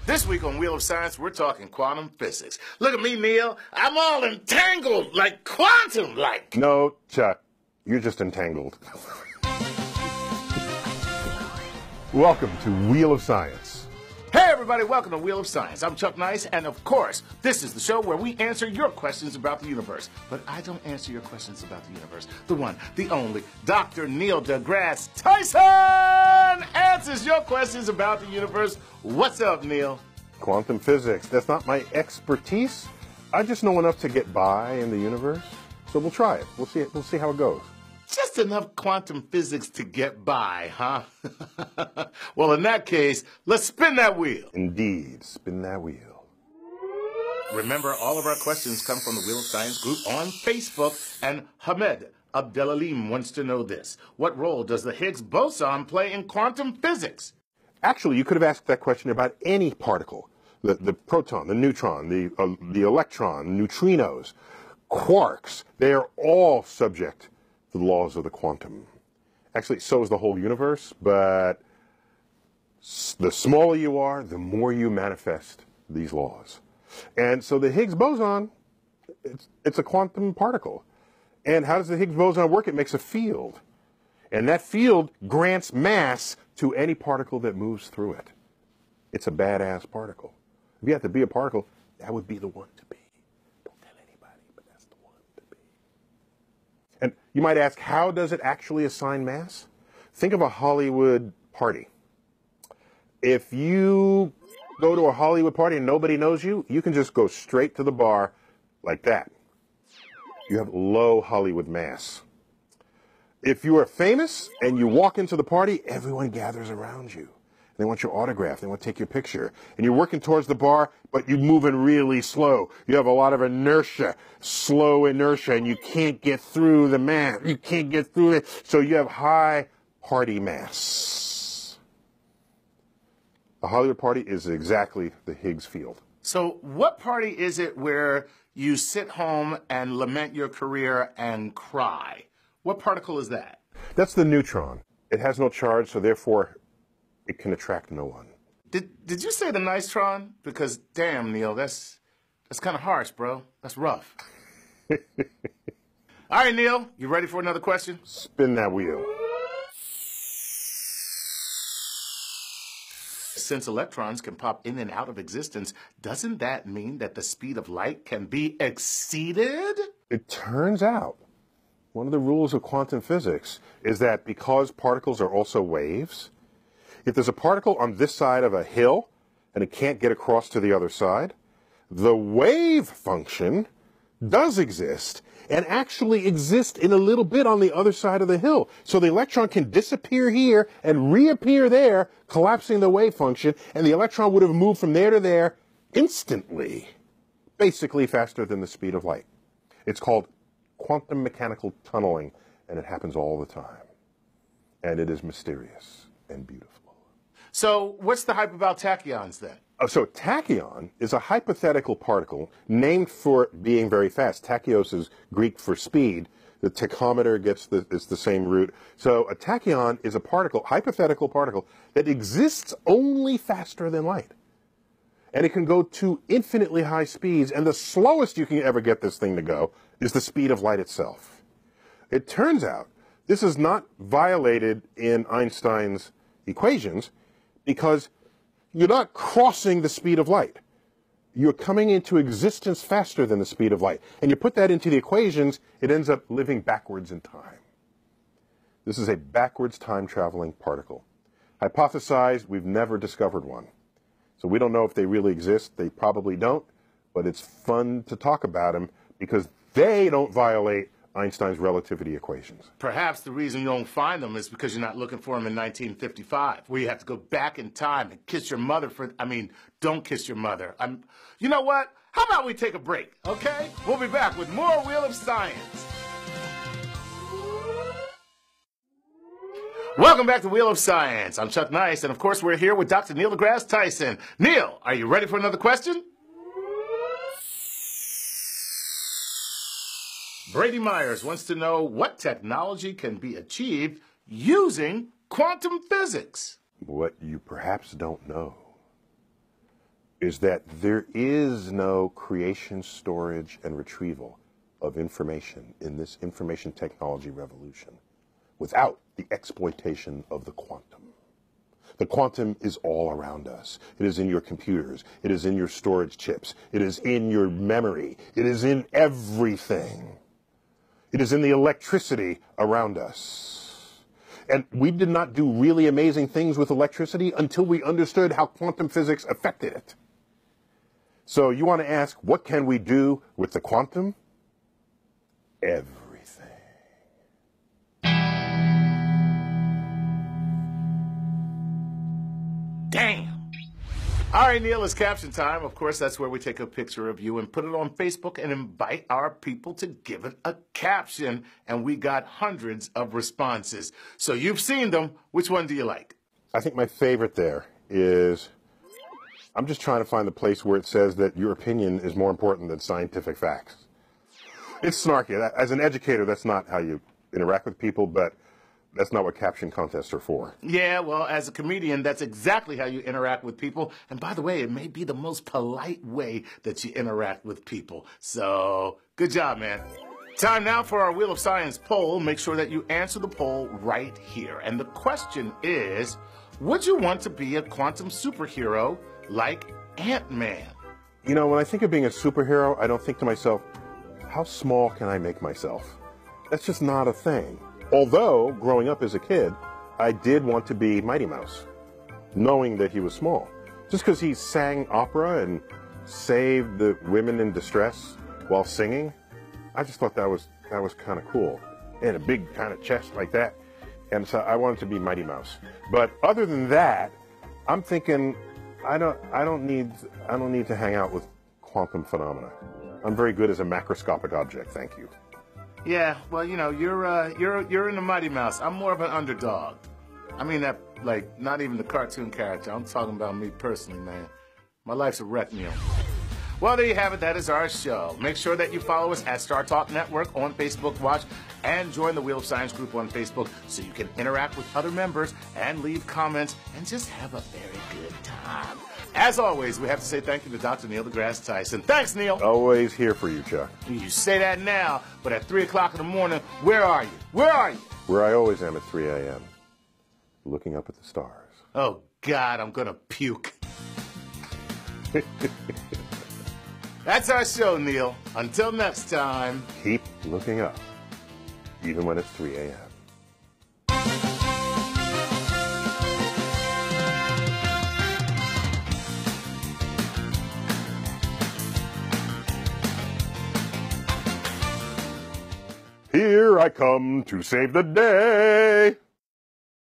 This week on Wheel of Science, we're talking quantum physics. Look at me, Neil. I'm all entangled, like quantum-like. No, Chuck, you're just entangled. Welcome to Wheel of Science. Hey, everybody, welcome to Wheel of Science. I'm Chuck Nice, and of course, this is the show where we answer your questions about the universe. But I don't answer your questions about the universe. The one, the only, Dr. Neil deGrasse Tyson answers your questions about the universe. What's up, Neil? Quantum physics, that's not my expertise. I just know enough to get by in the universe. So we'll try it. We'll see how it goes. Just enough quantum physics to get by, huh? Well, in that case, let's spin that wheel. Indeed, spin that wheel. Remember, all of our questions come from the Wheel of Science group on Facebook, and Hamed Abdelalim wants to know this. What role does the Higgs boson play in quantum physics? Actually, you could have asked that question about any particle. The proton, the neutron, the electron, neutrinos, quarks, they are all subject to the laws of the quantum. Actually, so is the whole universe, but the smaller you are, the more you manifest these laws. And so the Higgs boson, it's a quantum particle. And how does the Higgs boson work? It makes a field. And that field grants mass to any particle that moves through it. It's a badass particle. If you had to be a particle, that would be the one to be. Don't tell anybody, but that's the one to be. And you might ask, how does it actually assign mass? Think of a Hollywood party. If you go to a Hollywood party and nobody knows you, you can just go straight to the bar like that. You have low Hollywood mass. If you are famous and you walk into the party, everyone gathers around you. They want your autograph. They want to take your picture. And you're working towards the bar, but you're moving really slow. You have a lot of inertia, slow inertia, and you can't get through the mat. You can't get through it. So you have high party mass. A Hollywood party is exactly the Higgs field. So what party is it where you sit home and lament your career and cry? What particle is that? That's the neutron. It has no charge, so therefore it can attract no one. Did you say the nicetron? Because damn, Neil, that's kind of harsh, bro. That's rough. All right, Neil, you ready for another question? Spin that wheel. Since electrons can pop in and out of existence, doesn't that mean that the speed of light can be exceeded? It turns out one of the rules of quantum physics is that because particles are also waves, if there's a particle on this side of a hill and it can't get across to the other side, the wave function does exist and actually exist in a little bit on the other side of the hill. So the electron can disappear here and reappear there, collapsing the wave function, and the electron would have moved from there to there instantly, basically faster than the speed of light. It's called quantum mechanical tunneling, and it happens all the time. And it is mysterious and beautiful. So what's the hype about tachyons then? So tachyon is a hypothetical particle named for being very fast. Tachyos is Greek for speed. The tachometer it's the same root. So a tachyon is a particle, hypothetical particle, that exists only faster than light. And it can go to infinitely high speeds, and the slowest you can ever get this thing to go is the speed of light itself. It turns out this is not violated in Einstein's equations because you're not crossing the speed of light. You're coming into existence faster than the speed of light. And you put that into the equations, it ends up living backwards in time. This is a backwards time-traveling particle. Hypothesized, we've never discovered one. So we don't know if they really exist. They probably don't, but it's fun to talk about them because they don't violate Einstein's relativity equations. Perhaps the reason you don't find them is because you're not looking for them in 1955, where you have to go back in time and kiss your mother don't kiss your mother. You know what? How about we take a break, okay? We'll be back with more Wheel of Science. Welcome back to Wheel of Science. I'm Chuck Nice, and of course we're here with Dr. Neil deGrasse Tyson. Neil, are you ready for another question? Brady Myers wants to know what technology can be achieved using quantum physics. What you perhaps don't know is that there is no creation, storage, and retrieval of information in this information technology revolution without the exploitation of the quantum. The quantum is all around us. It is in your computers. It is in your storage chips. It is in your memory. It is in everything. It is in the electricity around us. And we did not do really amazing things with electricity until we understood how quantum physics affected it. So you want to ask, what can we do with the quantum? Everything. Damn. All right, Neil, it's caption time. Of course, that's where we take a picture of you and put it on Facebook and invite our people to give it a caption. And we got hundreds of responses. So you've seen them. Which one do you like? I think my favorite there is, I'm just trying to find the place where it says that your opinion is more important than scientific facts. It's snarky. As an educator, that's not how you interact with people, but that's not what caption contests are for. Yeah, well, as a comedian, that's exactly how you interact with people. And by the way, it may be the most polite way that you interact with people. So, good job, man. Time now for our Wheel of Science poll. Make sure that you answer the poll right here. And the question is, would you want to be a quantum superhero like Ant-Man? You know, when I think of being a superhero, I don't think to myself, how small can I make myself? That's just not a thing. Although, growing up as a kid, I did want to be Mighty Mouse, knowing that he was small. Just because he sang opera and saved the women in distress while singing, I just thought that was kind of cool. And a big kind of chest like that. And so I wanted to be Mighty Mouse. But other than that, I'm thinking I don't need to hang out with quantum phenomena. I'm very good as a macroscopic object, thank you. Yeah, well, you know, you're in the Mighty Mouse. I'm more of an underdog. I mean that, like, not even the cartoon character. I'm talking about me personally, man. My life's a wreck, Neil. Well, there you have it. That is our show. Make sure that you follow us at Star Talk Network on Facebook Watch and join the Wheel of Science group on Facebook so you can interact with other members and leave comments and just have a very good time. As always, we have to say thank you to Dr. Neil deGrasse Tyson. Thanks, Neil. Always here for you, Chuck. You say that now, but at 3 o'clock in the morning, where are you? Where are you? Where I always am at 3 a.m., looking up at the stars. Oh, God, I'm going to puke. That's our show, Neil. Until next time. Keep looking up, even when it's 3 a.m. Here I come to save the day.